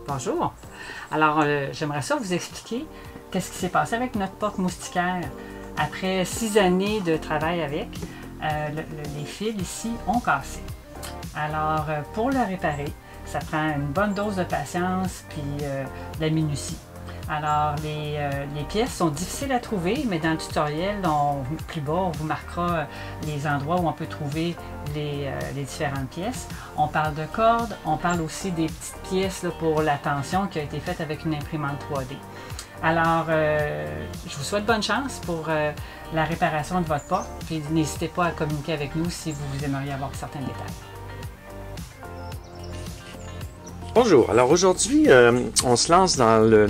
Bonjour. Alors, j'aimerais ça vous expliquer qu'est-ce qui s'est passé avec notre porte moustiquaire. Après 6 années de travail avec, les fils ici ont cassé. Alors, pour le réparer, ça prend une bonne dose de patience puis de la minutie. Alors, les pièces sont difficiles à trouver, mais dans le tutoriel, plus bas, on vous marquera les endroits où on peut trouver les différentes pièces. On parle de cordes, on parle aussi des petites pièces là, pour la tension qui a été faite avec une imprimante 3D. Alors, je vous souhaite bonne chance pour la réparation de votre porte, puis n'hésitez pas à communiquer avec nous si vous aimeriez avoir certains détails. Bonjour, alors aujourd'hui, on se lance dans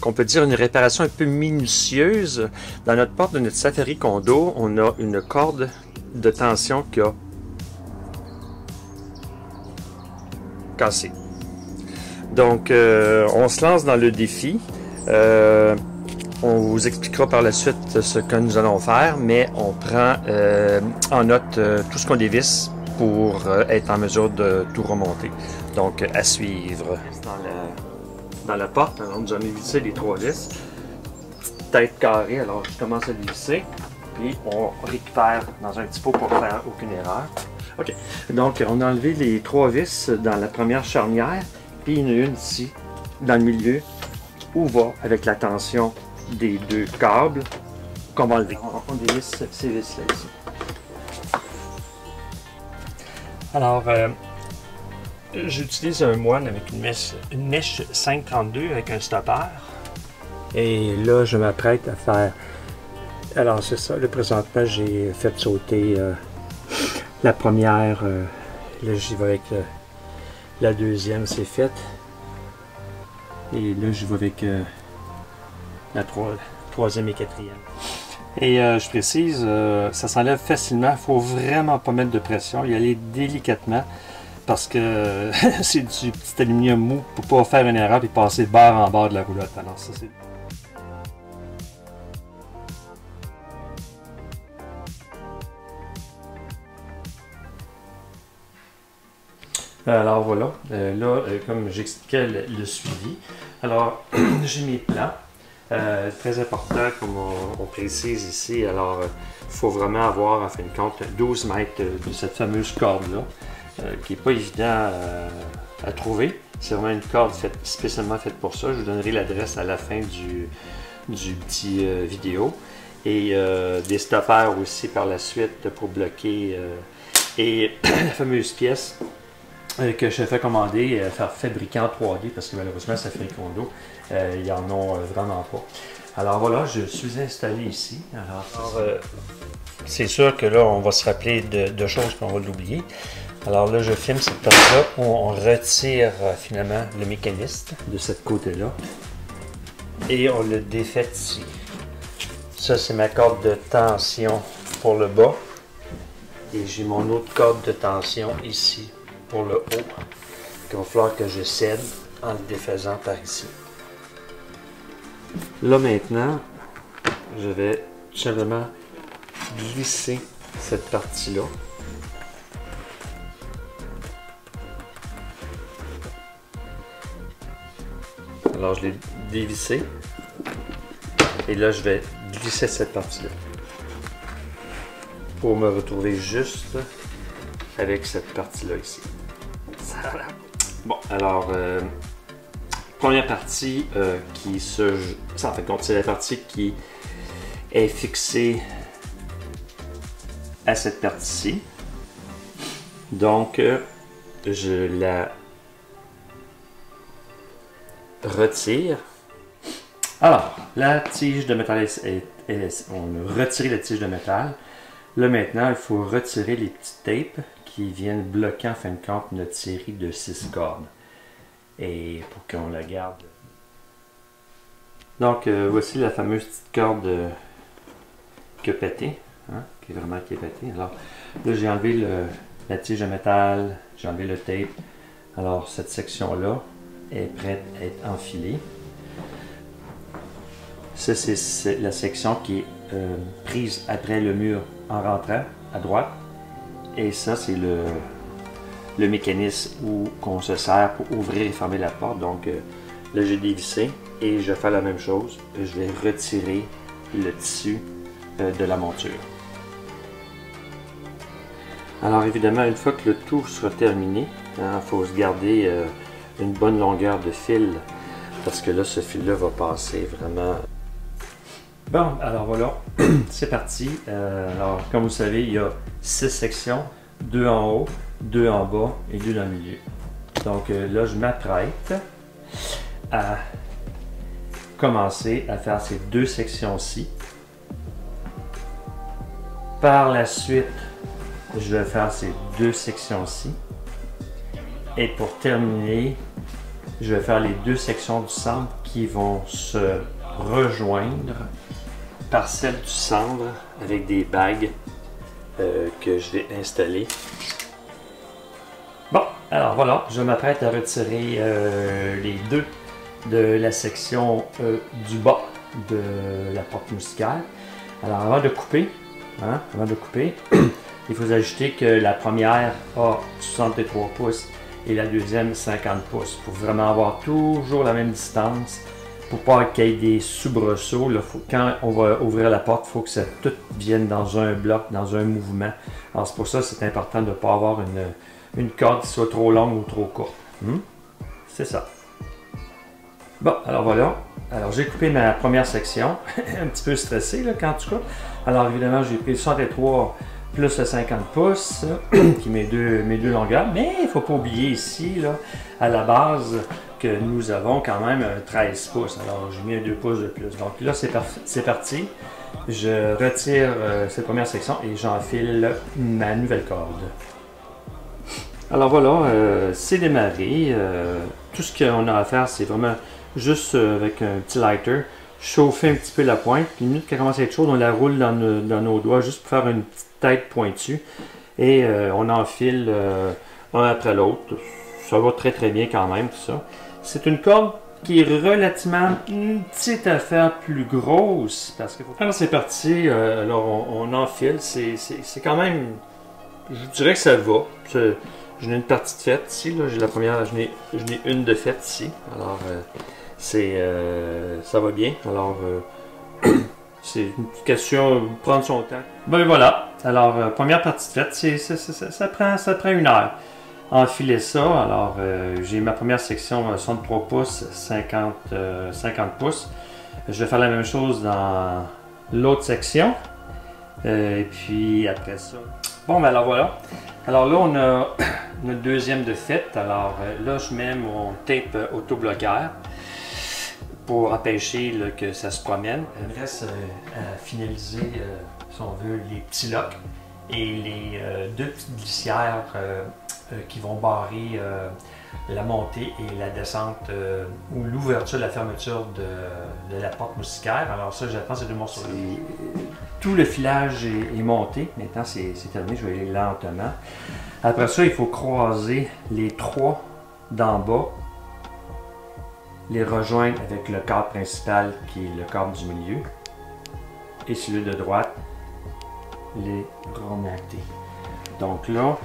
qu'on peut dire une réparation un peu minutieuse. Dans notre porte de notre Safari Condo, on a une corde de tension qui a cassé. Donc, on se lance dans le défi. On vous expliquera par la suite ce que nous allons faire, mais on prend en note tout ce qu'on dévisse pour être en mesure de tout remonter. Donc, à suivre. Dans la porte, alors nous avons vissé les 3 vis. Tête carrée, alors je commence à visser. Puis on récupère dans un petit pot pour faire aucune erreur. OK. Donc, on a enlevé les 3 vis dans la première charnière. Puis il y en a une ici, dans le milieu, où va avec la tension des 2 câbles qu'on va enlever. On dévisse ces vis-là ici. Alors, j'utilise un moine avec une mèche 532 avec un stopper. Et là, je m'apprête à faire... Alors, c'est ça. Là, présentement, j'ai fait sauter la première. Là, j'y vais avec la deuxième, c'est fait. Et là, je vais avec la troisième et quatrième. Et je précise, ça s'enlève facilement. Il ne faut vraiment pas mettre de pression. Y aller délicatement. Parce que c'est du petit aluminium mou pour pas faire une erreur et passer barre en barre de la roulotte. Alors ça c'est... Alors voilà, comme j'expliquais le suivi. Alors j'ai mes plans. Très important comme on précise ici. Alors il faut vraiment avoir en fin de compte 12 mètres de cette fameuse corde-là. Qui n'est pas évident à trouver. C'est vraiment une corde spécialement faite pour ça. Je vous donnerai l'adresse à la fin du petit vidéo. Et des stoppers aussi par la suite pour bloquer. Et la fameuse pièce que je fais commander, faire fabriquer en 3D parce que malheureusement, Safari Condo, ils n'en ont vraiment pas. Alors voilà, je suis installé ici. Alors c'est sûr que là, on va se rappeler de choses qu'on va l'oublier. Alors là, je filme cette partie-là où on retire finalement le mécanisme de ce côté-là. Et on le défait ici. Ça, c'est ma corde de tension pour le bas. Et j'ai mon autre corde de tension ici pour le haut. Il va falloir que je cède en le défaisant par ici. Là maintenant, je vais tout simplement glisser cette partie-là. Alors je l'ai dévissé et là je vais glisser cette partie-là pour me retrouver juste avec cette partie-là ici. Bon, alors première partie qui se... En fait, c'est la partie qui est fixée à cette partie-ci. Donc je la retire. Alors, la tige de métal on a retiré la tige de métal. Là maintenant, il faut retirer les petites tapes qui viennent bloquer en fin de compte notre série de 6 cordes. Et pour qu'on la garde. Donc, voici la fameuse petite corde qui a pété. Hein, qui est pété. Alors, là j'ai enlevé la tige de métal, j'ai enlevé le tape. Alors, cette section-là est prête à être enfilée. Ça, c'est la section qui est prise après le mur en rentrant à droite. Et ça, c'est le le mécanisme qu'on se sert pour ouvrir et fermer la porte. Donc là, j'ai dévissé et je vais faire la même chose. Je vais retirer le tissu de la monture. Alors évidemment, une fois que le tout sera terminé, il faut se garder une bonne longueur de fil parce que là, ce fil-là va passer vraiment. Bon, alors voilà, c'est parti. Alors, comme vous savez, il y a 6 sections, 2 en haut, 2 en bas et 2 dans le milieu. Donc là, je m'apprête à commencer à faire ces 2 sections-ci. Par la suite, je vais faire ces 2 sections-ci. Et pour terminer, je vais faire les 2 sections du centre qui vont se rejoindre par celle du centre avec des bagues que je vais installer. Bon, alors voilà, je m'apprête à retirer les 2 de la section du bas de la porte moustiquaire. Alors avant de couper, il faut ajouter que la première a 63 pouces et la deuxième 50 pouces pour vraiment avoir toujours la même distance. Pour pas qu'il y ait des soubresauts, quand on va ouvrir la porte, il faut que ça tout vienne dans un bloc, dans un mouvement. Alors c'est pour ça que c'est important de ne pas avoir une corde qui soit trop longue ou trop courte. C'est ça. Bon, alors voilà. Alors j'ai coupé ma première section. Un petit peu stressé là, quand tu coupes. Alors évidemment, j'ai pris 63 plus le 50 pouces, qui est mes deux longueurs. Mais il ne faut pas oublier ici, là, à la base, que nous avons quand même 13 pouces. Alors j'ai mis 2 pouces de plus. Donc là, c'est parti. Je retire cette première section et j'enfile ma nouvelle corde. Alors voilà, c'est démarré. Tout ce qu'on a à faire, c'est vraiment juste avec un petit lighter, chauffer un petit peu la pointe. Puis une minute qu'elle commence à être chaude, on la roule dans nos doigts juste pour faire une petite tête pointue. Et on enfile un après l'autre. Ça va très très bien quand même, tout ça. C'est une corde qui est relativement une petite affaire plus grosse. Parce que alors c'est parti, alors on enfile. C'est quand même, je dirais que ça va. J'en ai une partie de faite ici, là. J'ai la première, j'en ai une de faite ici. Alors ça va bien. Alors c'est une question de prendre son temps. Ben voilà. Alors première partie de faite, ça prend 1 heure. Enfiler ça. Alors j'ai ma première section 63 pouces, 50 pouces. Je vais faire la même chose dans l'autre section. Et puis après ça. Bon ben alors voilà. Alors là on a notre deuxième de fait. Alors là je mets mon tape autobloqueur pour empêcher là, que ça se promène. Il me reste à finaliser, si on veut, les petits locks et les 2 petites glissières qui vont barrer la montée et la descente ou l'ouverture, la fermeture de la porte moustiquaire. Alors ça, j'attends ces 2 morceaux. Tout le filage est monté. Maintenant, c'est terminé. Je vais aller lentement. Après ça, il faut croiser les 3 d'en bas, les rejoindre avec le cadre principal qui est le cadre du milieu et celui de droite, les remonter. Donc là,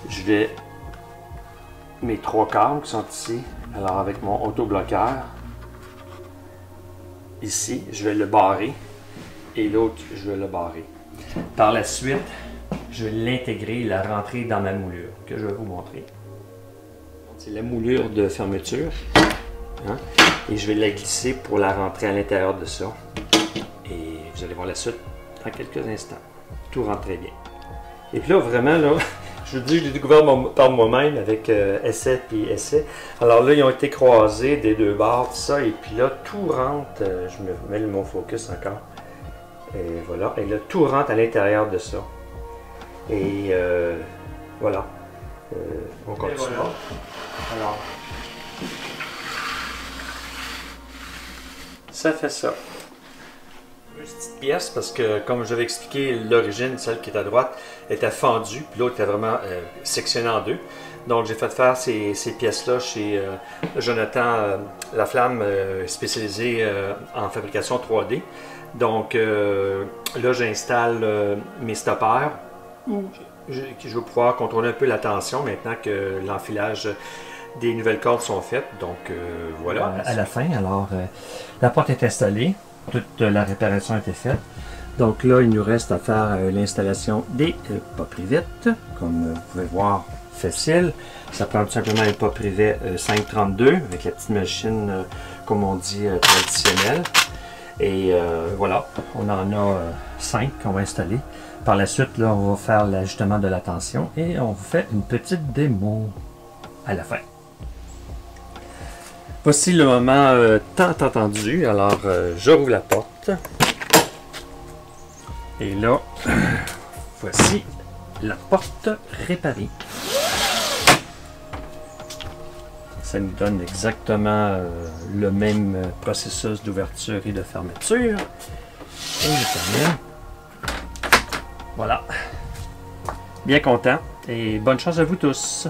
je vais mes 3 câbles qui sont ici. Alors avec mon autobloqueur, ici, je vais le barrer et l'autre, je vais le barrer. Par la suite, je vais l'intégrer, la rentrer dans ma moulure que je vais vous montrer. C'est la moulure de fermeture. Hein? Et je vais la glisser pour la rentrer à l'intérieur de ça. Et vous allez voir la suite dans quelques instants. Tout rentre très bien. Et puis là, vraiment, là, je vous dis, je l'ai découvert par moi-même avec essai et essai. Alors là, ils ont été croisés des 2 bords, tout ça. Et puis là, tout rentre. Je me mets mon focus encore. Et voilà. Et là, tout rentre à l'intérieur de ça. Et voilà. On continue. Voilà. Alors, ça fait ça. Une petite pièce parce que, comme j'avais expliqué, l'origine, celle qui est à droite, était fendue, puis l'autre était vraiment sectionnée en 2. Donc j'ai fait faire ces pièces-là chez Jonathan Laflamme, spécialisé en fabrication 3D. Donc là, j'installe mes stoppeurs, où je vais pouvoir contrôler un peu la tension maintenant que l'enfilage des nouvelles cordes sont faites. Donc voilà. À la fin, alors la porte est installée, toute la réparation a été faite. Donc là, il nous reste à faire l'installation des pop-rivettes. Comme vous pouvez voir, facile. Ça prend tout simplement un pop-rivet 532 avec la petite machine, comme on dit, traditionnelle. Et voilà, on en a 5 qu'on va installer. Par la suite, là, on va faire l'ajustement de la tension et on vous fait une petite démo à la fin. Voici le moment tant attendu. Alors, je rouvre la porte. Et là, voici la porte réparée. Ça nous donne exactement le même processus d'ouverture et de fermeture. Et je termine. Voilà. Bien content et bonne chance à vous tous.